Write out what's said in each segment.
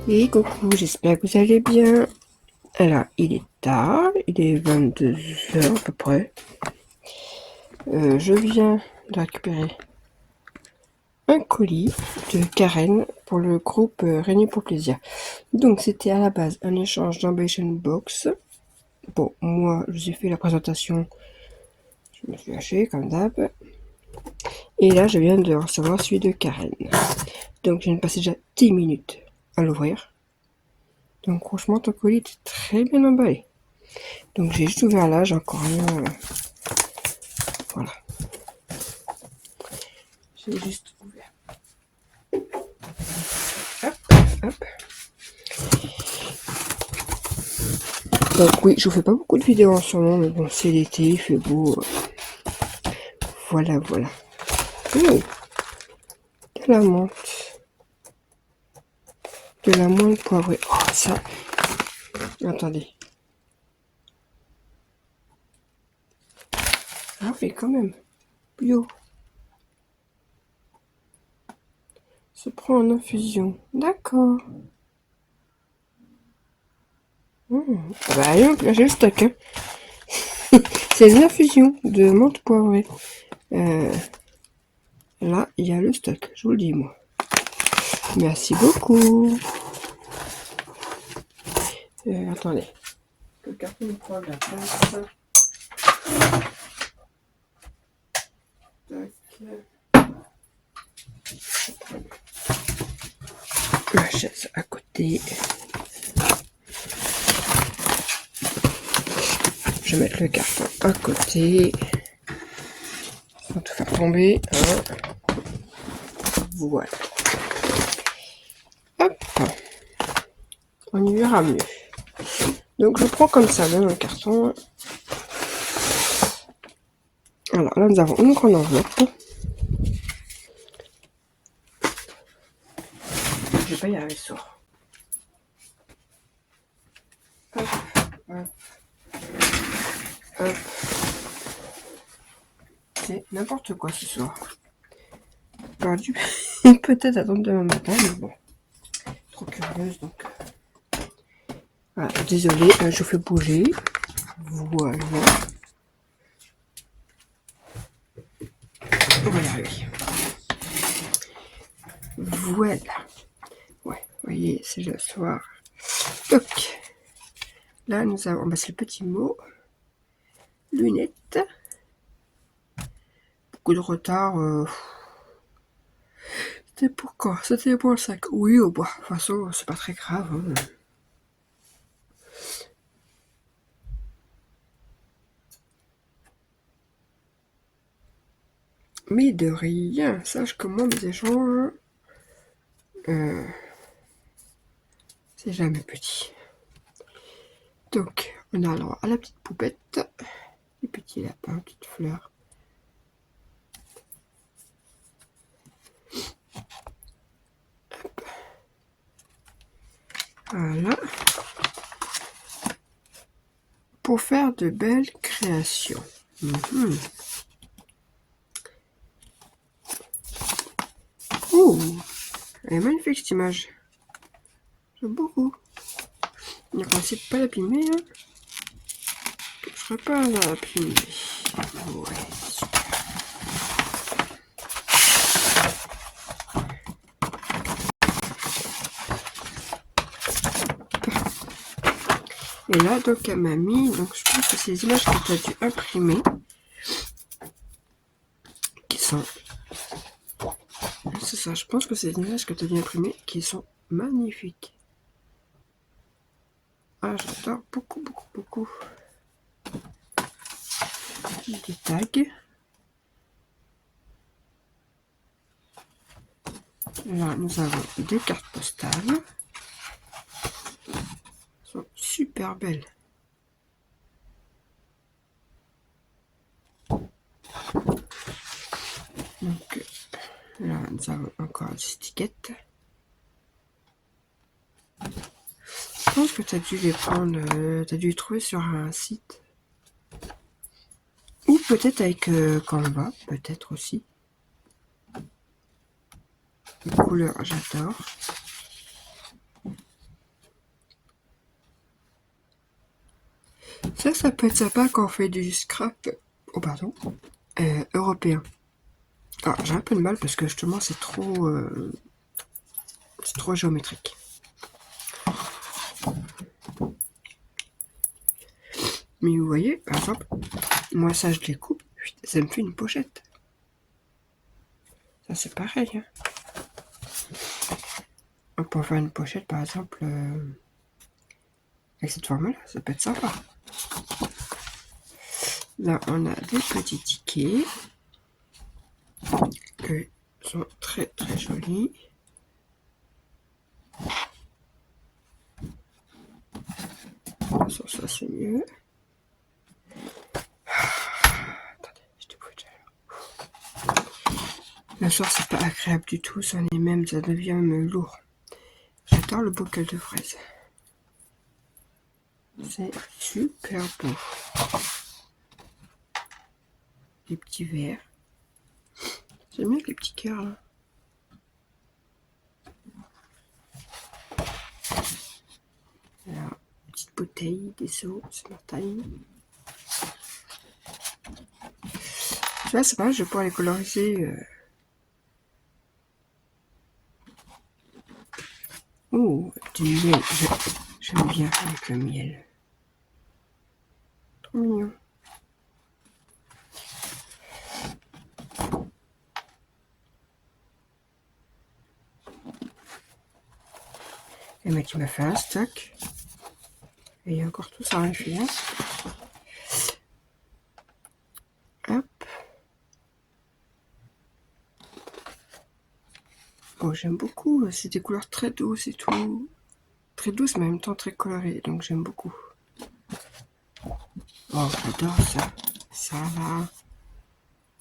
Et coucou, j'espère que vous allez bien. Alors, il est tard, il est 22 h à peu près. Je viens de récupérer un colis de Karen pour le groupe Réunis pour Plaisir. Donc, c'était à la base un échange d'Ambition Box. Bon, moi, je vous ai fait la présentation, je me suis lâché comme d'hab. Et là, je viens de recevoir celui de Karen. Donc, je viens de passer déjà 10 minutes à l'ouvrir. Donc, franchement, ton colis est très bien emballé. Donc, j'ai juste ouvert là, j'ai encore rien. Voilà. J'ai juste ouvert. Hop, hop. Donc oui, je vous fais pas beaucoup de vidéos en ce moment, mais bon, c'est l'été, il fait beau. Voilà, voilà. Oh, de la menthe. De la menthe poivrée. Oh, ça. Attendez. Ah oui, quand même. Bio. Se prend en infusion. D'accord. Bah, j'ai le stock. Hein. C'est une infusion de menthe poivrée. Là, il y a le stock, je vous le dis, moi. Merci beaucoup. Attendez. Le carton prend de la place. La chaise à côté. Je vais mettre le carton à côté. Sans tout faire tomber. Hein. Voilà. Hop. On y verra mieux. Donc je prends comme ça le carton. Alors là nous avons une grande enveloppe. Je vais pas y arriver sourd. Hop, hop, hop. C'est n'importe quoi ce soir. J'aurais dû peut-être attendre demain matin, mais bon. Trop curieuse donc. Voilà, désolée, je vous fais bouger. Voilà. On va y arriver. Voilà. Ouais, vous voyez, c'est le soir. Donc, là, nous avons, bah, c'est le petit mot. Lunettes. Beaucoup de retard. C'était pour quand? C'était pour le 5. Oui, oh, bah, de toute façon, c'est pas très grave. Hein. Mais de rien, sache que moi, mes échanges, c'est jamais petit. Donc, on a alors à la petite poupette, les petits lapins, petites fleurs. Hop. Voilà. Pour faire de belles créations. Oh, elle est magnifique cette image. J'aime beaucoup. On va essayer de pas l'abîmer. Hein. Je ne serais pas à l'abîmer. Ouais, super. Et là, donc, elle m'a mis, donc je pense que c'est les images que tu as dû imprimer, qui sont, c'est ça, je pense que c'est les images que tu as dû imprimer, qui sont magnifiques. Ah, j'adore beaucoup, beaucoup, beaucoup. Des tags. Là, nous avons des cartes postales. Elles sont super belles. Donc, là, nous avons encore des étiquettes. Je pense que tu as dû les prendre, tu as dû les trouver sur un site. Ou peut-être avec Canva, peut-être aussi. Les couleurs, j'adore. Ça peut être sympa quand on fait du scrap, oh pardon, européen. Alors, j'ai un peu de mal parce que justement c'est trop géométrique. Mais vous voyez, par exemple, moi ça je les coupe, ça me fait une pochette. Ça c'est pareil. Hein. On peut faire une pochette par exemple avec cette forme-là, ça peut être sympa. Là on a des petits tickets qui sont très très jolis. Ça c'est mieux. Attendez, je te déjà là. Le soir c'est pas agréable du tout, ça devient même lourd. J'adore le bocal de fraises. C'est super beau. Les petits verres. J'aime bien les petits cœurs là. Là, petite bouteille, des seaux, Smartime. Tu vois, c'est pas mal, je vais pouvoir les coloriser. Oh, du miel. J'aime bien avec le miel. Trop mignon. Et mec, il m'a fait un stock. Et il y a encore tout ça à refiler. Hop. Bon, j'aime beaucoup. C'est des couleurs très douces et tout. Très douces, mais en même temps très colorées. Donc j'aime beaucoup. Oh, j'adore ça. Ça là.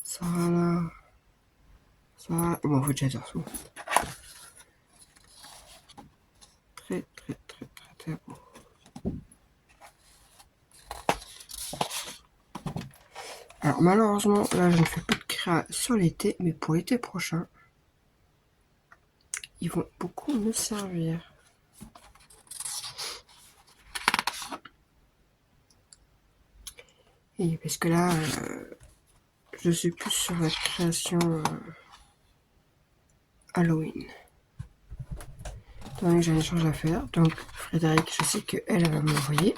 Ça là. Ça. Bon, en fait, j'adore tout. Très, très, très, très, très beau. Alors malheureusement, là je ne fais plus de créa sur l'été, mais pour l'été prochain, ils vont beaucoup me servir. Et parce que là, je suis plus sur la création Halloween. Donc j'ai un échange à faire. Donc Frédéric, je sais qu'elle va m'envoyer.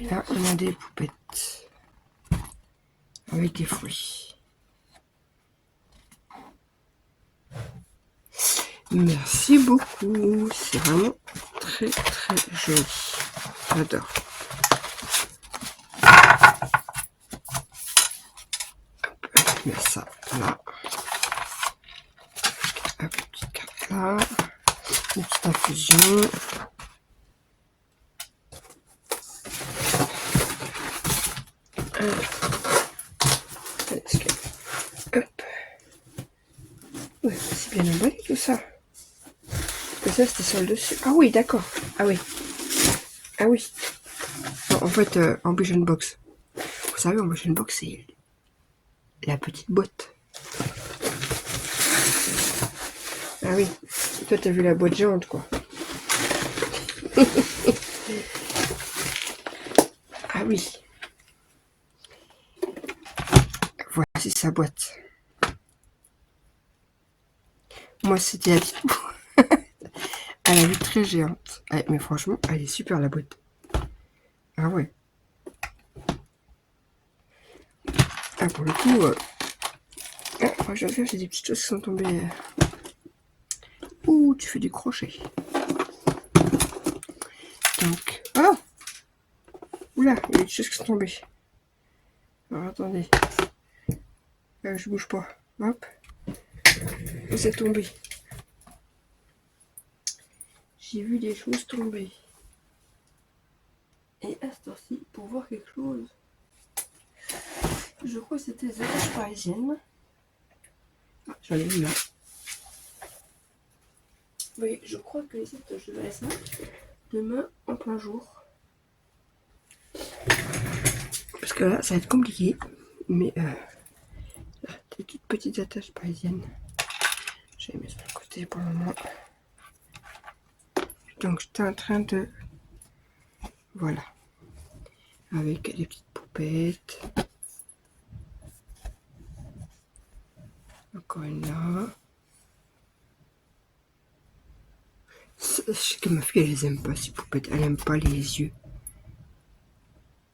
Et là, on a des poupettes avec des fruits. Merci beaucoup. C'est vraiment très très joli. J'adore. Je mets ça là. Hop, petite carte là. Une petite infusion. Hop. Ouais, c'est bien emballé tout ça. Que ça c'était sur le dessus. Ah oui, d'accord. Ah oui. Ah oui. Non, en fait, Ambition Box. Vous savez, Ambition Box, c'est la petite boîte. Ah oui. Toi, t'as vu la boîte géante, quoi. Ah oui. Voici sa boîte. Moi, c'était la petite boîte. Elle a vu très géante. Ah, mais franchement, elle est super, la boîte. Ah ouais. Ah, pour le coup... Ah, je vais faire, j'ai des petites choses qui sont tombées. Ouh, tu fais du crochet. Donc... Oh, oula, il y a des choses qui sont tombées. Alors, attendez. Je bouge pas. Hop. Et c'est tombé. J'ai vu des choses tomber. Et à ce temps-ci, pour voir quelque chose, je crois que c'était des attaches parisiennes. Ah, j'en ai une là. Oui, je crois que les attaches, je verrai ça demain en plein jour. Parce que là, ça va être compliqué. Mais des toutes petites attaches parisiennes. J'ai mis ça de côté. rajouter pour le moment. Donc j'étais en train de... Voilà. Avec des petites poupettes. Encore une là. Je sais que ma fille, elle les aime pas, ces poupettes. Elle aime pas les yeux.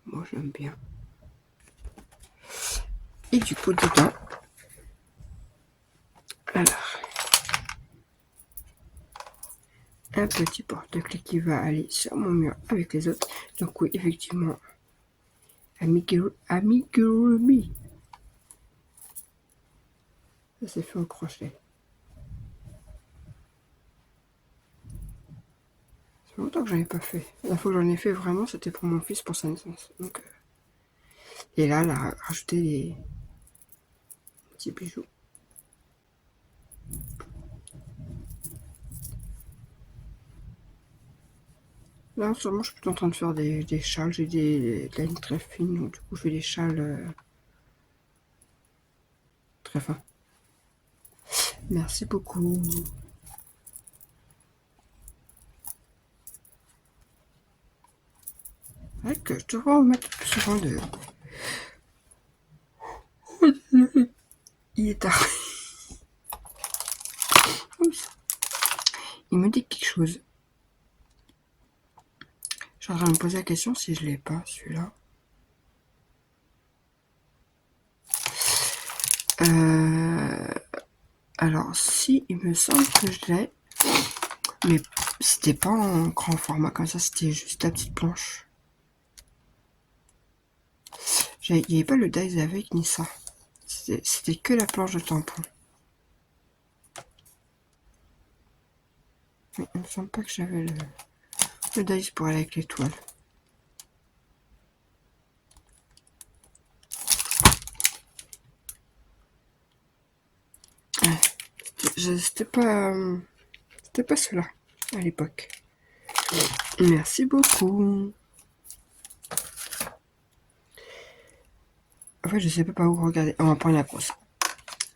Moi, j'aime bien. Et du coup, dedans... Alors... Un petit porte-clés qui va aller sur mon mur avec les autres. Donc oui, effectivement... Amigurumi. Ça s'est fait au crochet. Ça fait longtemps que j'en ai pas fait. La fois que j'en ai fait vraiment, c'était pour mon fils pour sa naissance. Donc, et là, elle a rajouté des petits bijoux. Là, en ce moment, je suis plutôt en train de faire des châles. J'ai des laines très fines, donc du coup, je fais des châles très fins. Merci beaucoup. C'est vrai que je devrais en mettre plus souvent de... Il est tard. Il me dit quelque chose. Je suis en train de me poser la question si je l'ai pas, celui-là. Alors, si, il me semble que je l'ai. Mais c'était pas en grand format comme ça, c'était juste la petite planche. Il n'y avait pas le dies avec ni ça. C'était que la planche de tampon. Mais il me semble pas que j'avais le dies pour aller avec l'étoile. C'était pas cela à l'époque. Merci beaucoup. En fait, je sais pas où regarder. On va prendre la grosse.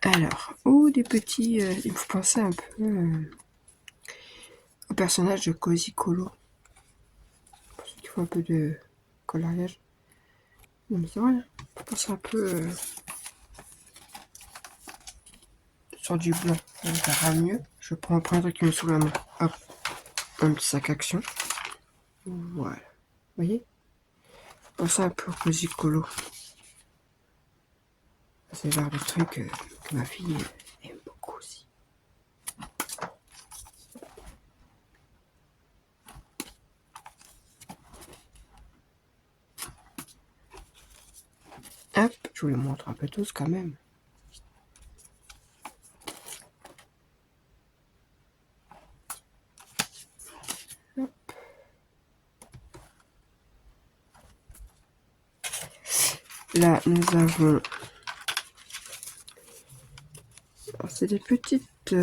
Alors, des petits... il faut penser un peu au personnage de Cozy Colo. Pour ceux qui font un peu de coloriage. Non, mais c'est vrai, faut penser un peu sur du blanc. Ça verra mieux. Je prends un truc qui me sous la main. Hop, un petit sac action. Voilà. Vous voyez? Faut penser un peu au Cozy Colo. C'est le genre de truc que ma fille aime beaucoup aussi. Hop, je vous les montre un peu tous quand même. Hop. Là, nous avons... C'est des petites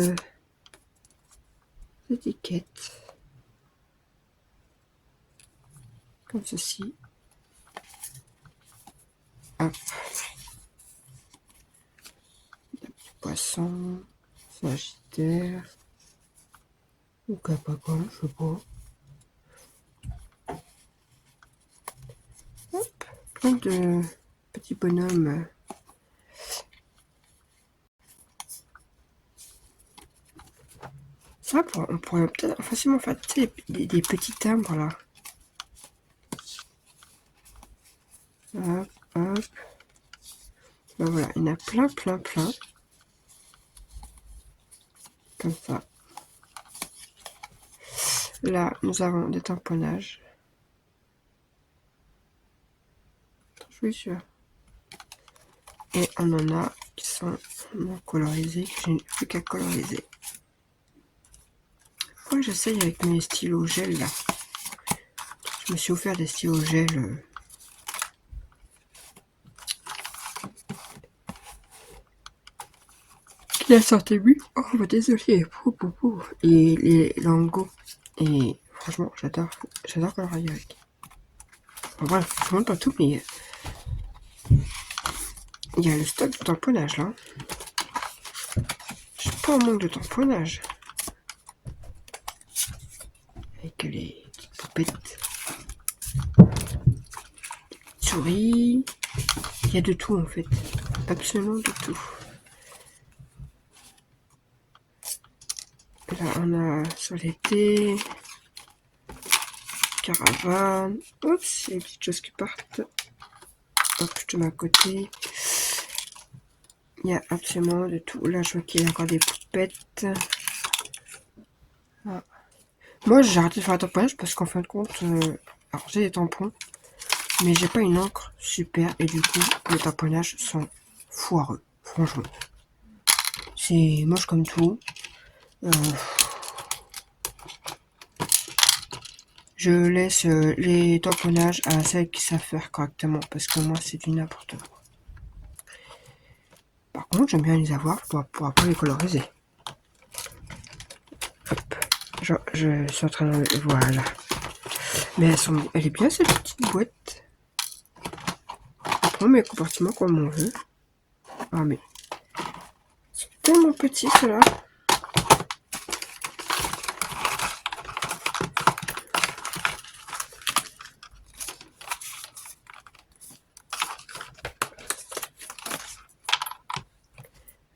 étiquettes. Comme ceci. Hop. Poisson, Sagittaire, ou Capricorne, je sais pas. Hop, plein de petits bonhommes. Ça, on pourrait peut-être facilement faire des petits timbres là. Hop, hop. Ben voilà, il y en a plein. Comme ça. Là, nous avons des tamponnages. Je suis sûre. Et on en a qui sont non colorisés, que je n'ai plus qu'à coloriser. Moi, j'essaye avec mes stylos gel là. Je me suis offert des stylos gel. Qui a sorti lui. Oh, bah, désolé. Et les langos. Et franchement, j'adore colorier avec. Bon, bref, je ne montre pas tout, mais il y a le stock de tamponnage là. Je suis pas en manque de tamponnage. y a de tout en fait. Absolument de tout. Là, on a sur l'été, caravane. Oups, il y a des petites choses qui partent. Hop, je te mets à côté. Il y a absolument de tout. Là, je vois qu'il y a encore des poupettes. Ah. Moi, j'ai arrêté de faire un tamponnage parce qu'en fin de compte, alors j'ai des tampons, mais j'ai pas une encre super. Et du coup, les tamponnages sont foireux, franchement. C'est moche comme tout. Je laisse les tamponnages à celles qui savent faire correctement parce que moi, c'est du n'importe quoi. Par contre, j'aime bien les avoir pour après les coloriser. Hop. Je suis en train de... Voilà. Mais elle est bien cette petite boîte. On prend mes compartiments comme on veut. Ah mais... C'est tellement petit cela.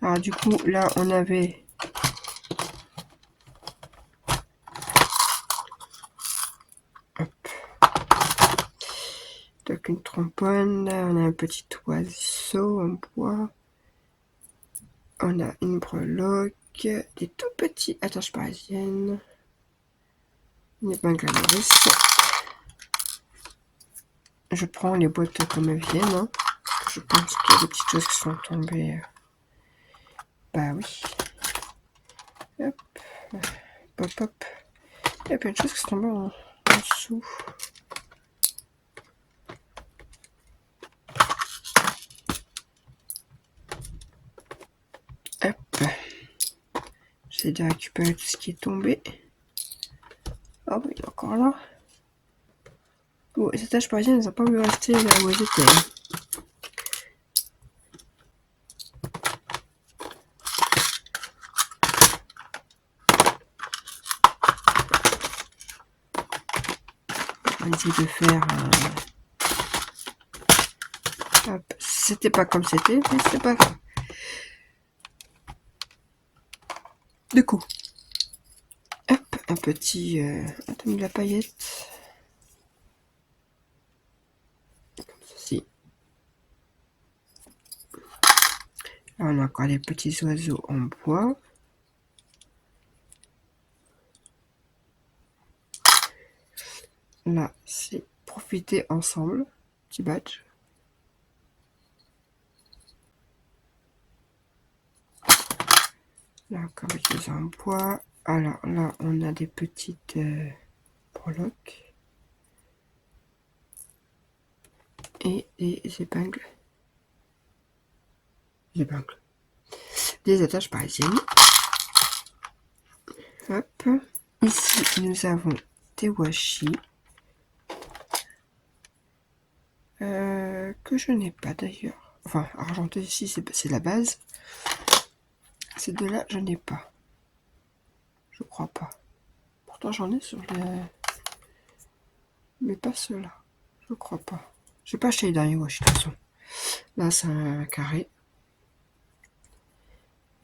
Alors du coup, là, on avait... Hop. Donc une trombone. Là, on a un petit oiseau en bois. On a une breloque. Des tout petits attaches parisiennes. Une épingle à nourrice. Je prends les boîtes comme elles viennent. Hein. Je pense qu'il y a des petites choses qui sont tombées. Bah oui. Hop. Hop, hop. Il y a plein de choses qui sont tombées en dessous. Hop. J'ai déjà récupéré tout ce qui est tombé. Ah oui, il est encore là. Bon, ces taches parisiennes, elles n'ont pas voulu rester là où elles étaient. On va essayer de faire... Hop. C'était pas comme c'était, mais c'était pas grave. Du coup. Hop, un petit... Attends, de la paillette. Comme ceci. Là, on a encore les petits oiseaux en bois. Là, c'est profiter ensemble. Petit badge. Là, encore des oiseaux en bois. Alors là, on a des petites breloques. Et des épingles. Des attaches parisiennes. Hop. Ici, nous avons des washi. Que je n'ai pas d'ailleurs. Enfin, argenté ici, c'est la base. Ces deux-là, je n'ai pas. Je crois pas. Pourtant, j'en ai sur les... Mais pas ceux-là. Je crois pas. J'ai pas acheté les derniers washi, de toute façon. Là, c'est un carré.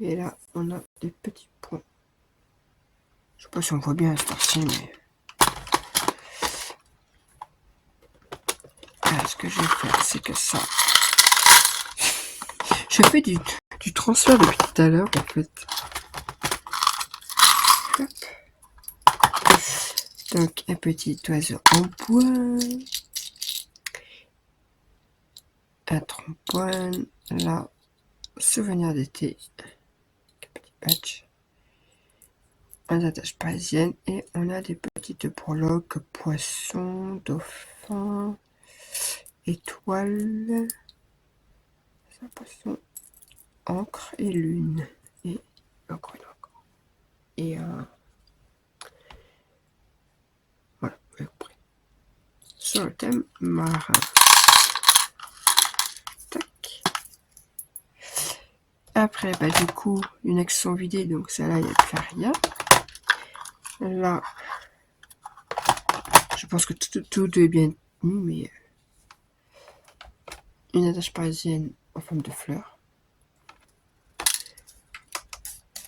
Et là, on a des petits points. Je sais pas si on voit bien cette heure-ci, mais... Alors, ce que je vais faire, c'est que ça... Je fais du transfert depuis tout à l'heure, en fait. Hop. Donc, un petit oiseau en bois. Un trombone. Là, souvenir d'été. Petit patch. On attache parisienne et on a des petites breloques, poissons, dauphins, étoiles, ça, poisson, encre et lune. Et encore une encre. Et voilà, vous avez compris. Sur le thème marin. Tac. Après, bah, du coup, une action vidée, donc celle-là, il n'y a plus rien. Là, je pense que tout est bien mis, mais une attache parisienne en forme de fleur.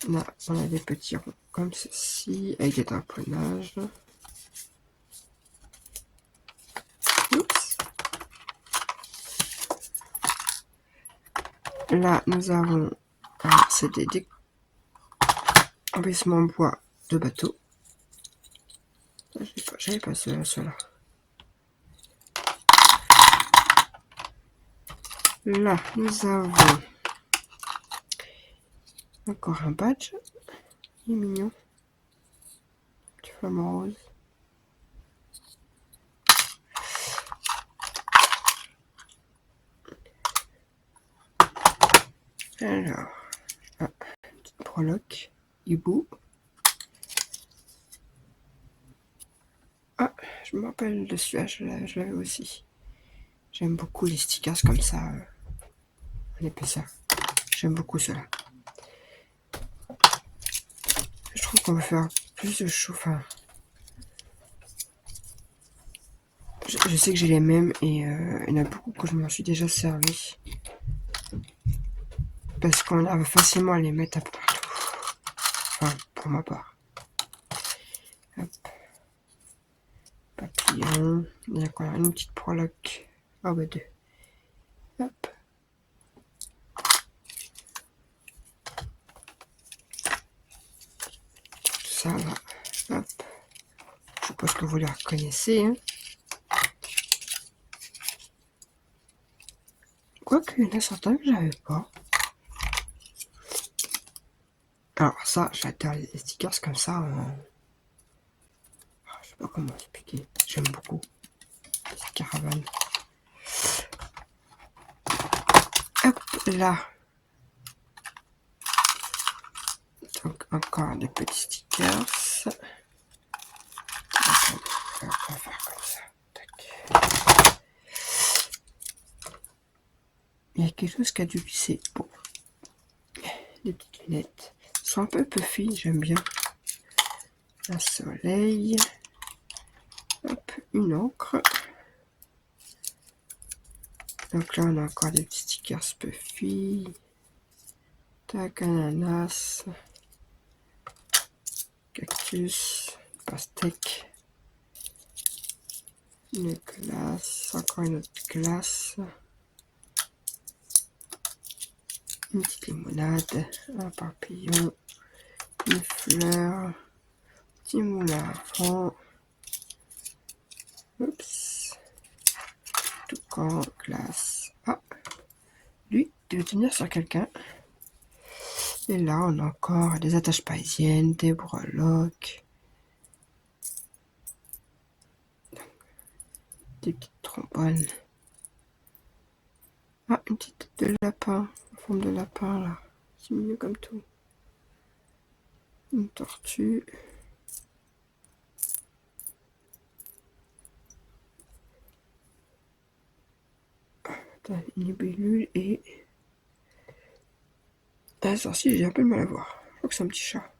Là, on a des petits ronds comme ceci, avec des tamponnages. Oups. Là, nous avons c'est des embellissements en bois de bateau. J'avais pas ceux-là. Là, nous avons encore un badge. Il est mignon. Petit flamant rose. Alors, petite breloque. Hibou. Ah, je me rappelle de celui-là, je l'avais aussi. J'aime beaucoup les stickers comme ça, en épaisseur. J'aime beaucoup cela. Je trouve qu'on va faire plus de choses. Enfin, je sais que j'ai les mêmes et il y en a beaucoup que je m'en suis déjà servi. Parce qu'on arrive facilement à les mettre un peu partout. Enfin, pour ma part. Hop. Papillon. Il y a encore une petite breloque. Ah ouais, deux. Hop. Tout ça là. Hop. Je suppose que vous les reconnaissez. Hein. Quoique, il y en a certains que j'avais pas. Alors ça, j'adore les stickers comme ça. Je sais pas comment expliquer. J'aime beaucoup. Cette caravane. Hop là. Donc encore des petits stickers. On va faire comme ça. Tac. Il y a quelque chose qui a dû glisser. Bon. Des petites lunettes. Elles sont un peu puffy, j'aime bien. Un soleil. Hop, une encre. Donc là, on a encore des petits stickers puffy. Tac, ananas. Cactus. Pastèque. Une glace. Encore une autre glace. Une petite limonade. Un papillon. Une fleur. Petit moulin à vent. Oups. Toucan, glace. Ah, lui, il veut tenir sur quelqu'un. Et là, on a encore des attaches parisiennes, des breloques. Des petites trombones. Ah, une petite tête de lapin, en forme de lapin là. C'est mignon comme tout. Une tortue. Une libellule et un sorcier, j'ai un peu de mal à voir. Je crois que c'est un petit chat.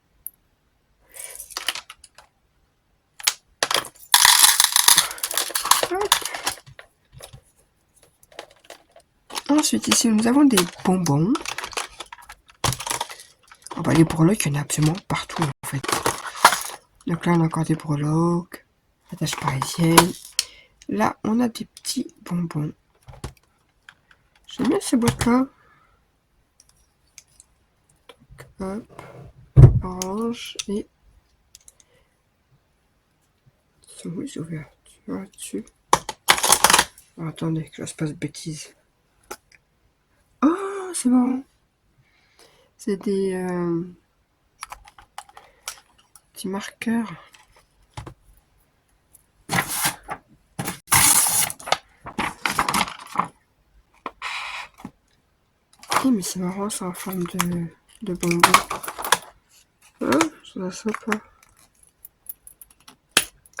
Hop. Ensuite, ici, nous avons des bonbons. Oh bah, les breloques, il y en a absolument partout en fait. Donc là, on a encore des breloques, attaches parisiennes. Là, on a des petits bonbons. J'aime bien ces boîtes-là. Hop, orange et... Ils sont où les ouvertures là-dessus? Oh, attendez, que je fasse pas de bêtises. Oh, c'est marrant. C'est des petits marqueurs. Oui, mais c'est marrant, c'est en forme de bonbons. Oh, je trouve ça sympa.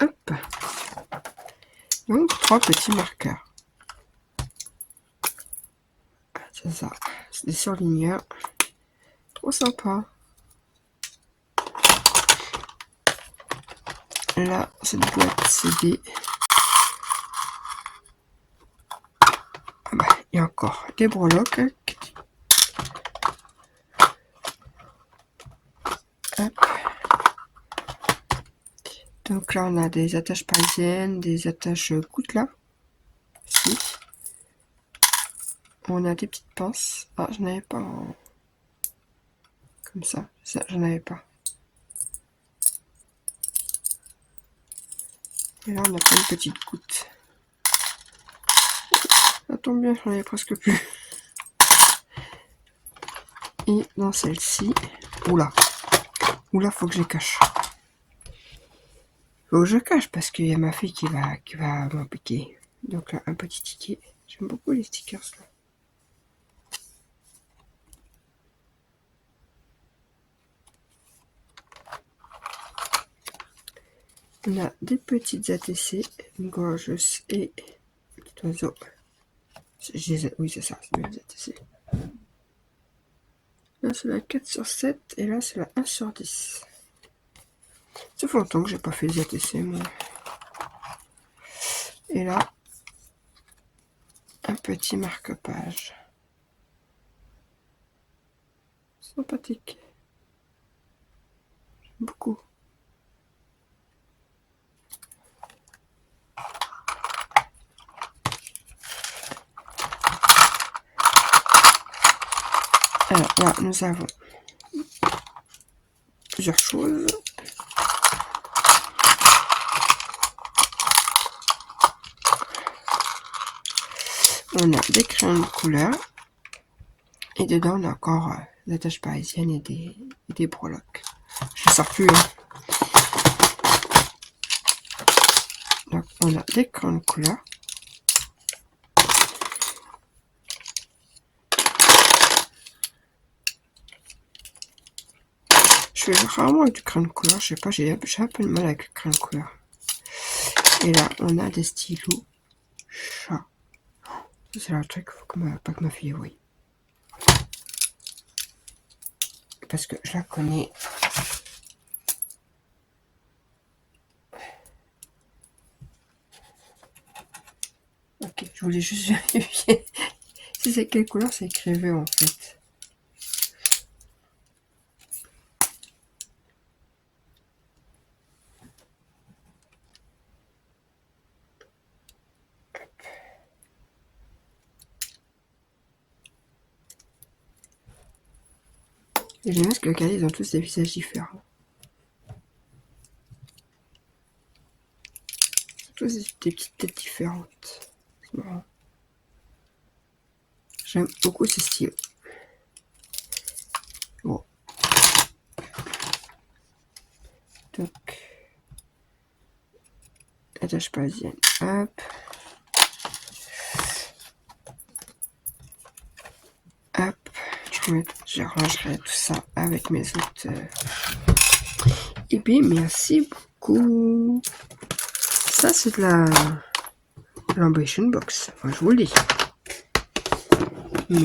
Hop. Donc, 3 petits marqueurs. C'est ça. C'est des surligneurs. Trop sympa. Là, cette boîte CD. Ah bah, il y a encore encore des breloques. Hop. Donc là, on a des attaches parisiennes, des attaches coutelas. Ici. On a des petites pinces. Ah, j'en avais pas en... comme ça j'en avais pas. Et là, on a plein de petites gouttes. Ça tombe bien, j'en avais presque plus. Et dans celle-ci, oula, faut que je cache. Faut que je cache parce qu'il y a ma fille qui va m'en piquer. Donc là, un petit ticket. J'aime beaucoup les stickers là. On a des petites ATC, gorgeous et petit oiseau. Oui, c'est ça, c'est bien les ATC. Là, c'est la 4/7 et là, c'est la 1/10. Ça fait longtemps que j'ai pas fait les ATC, moi. Et là, un petit marque-page. Sympathique. J'aime beaucoup. Alors là, nous avons plusieurs choses. On a des crayons de couleur. Et dedans, on a encore des attaches parisiennes et des breloques. Je ne sors plus. Hein. Donc, on a des crayons de couleur. Je fais rarement avec du crayon de couleur. Je sais pas, j'ai un peu de mal avec le crayon de couleur. Et là, on a des stylos chat. C'est le truc, faut pas que ma fille voie. Parce que je la connais. Ok, je voulais juste vérifier si c'est quelle couleur c'est écrivé en fait. Et j'aime bien parce que regardez, ils ont tous des visages différents. Tous des petites têtes différentes. C'est marrant. J'aime beaucoup ce style. Bon. Donc. Attache parisienne. Hop. Hop. Je rangerai tout ça avec mes autres. Et puis, merci beaucoup. Ça, c'est de l'ambition box. Enfin, je vous le dis. Mais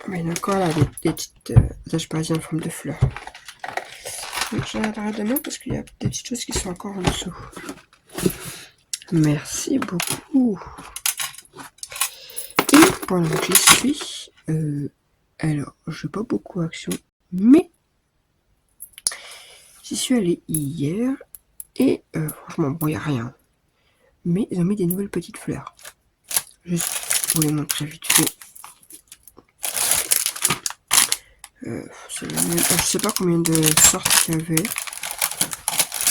il y a encore là des petites attaches parisiennes en forme de fleurs. Donc, j'en regarderai demain parce qu'il y a des petites choses qui sont encore en dessous. Merci beaucoup. Et pendant que j'y suis, alors, je n'ai pas beaucoup d'action, mais j'y suis allée hier et franchement, bon, il n'y a rien. Mais ils ont mis des nouvelles petites fleurs. Juste pour vous les montrer vite fait. Je sais pas combien de sortes il y avait.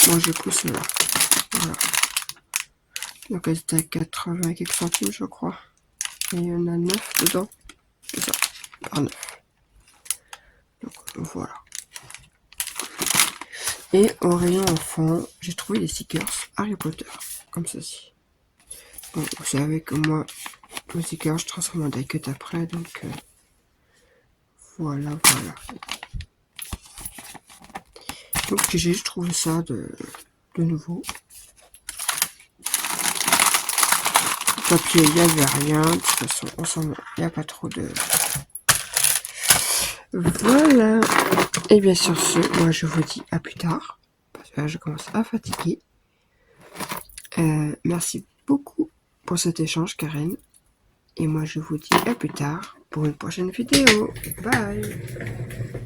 Moi j'ai pris celle-là. Voilà. Donc elle était à 80 et quelques centimes je crois. Et il y en a 9 dedans. C'est ça. Par 9. Donc voilà. Et au rayon enfant, j'ai trouvé des stickers Harry Potter. Comme ceci. Bon, vous savez que moi, les stickers, je transforme en die cut après. Donc voilà. Donc j'ai juste trouvé ça de nouveau. Papier, il n'y avait rien. De toute façon, ensemble, il n'y a pas trop de... Voilà. Et bien sur ce, moi je vous dis à plus tard. Parce que là, je commence à fatiguer. Merci beaucoup pour cet échange, Karen. Et moi, je vous dis à plus tard pour une prochaine vidéo. Bye!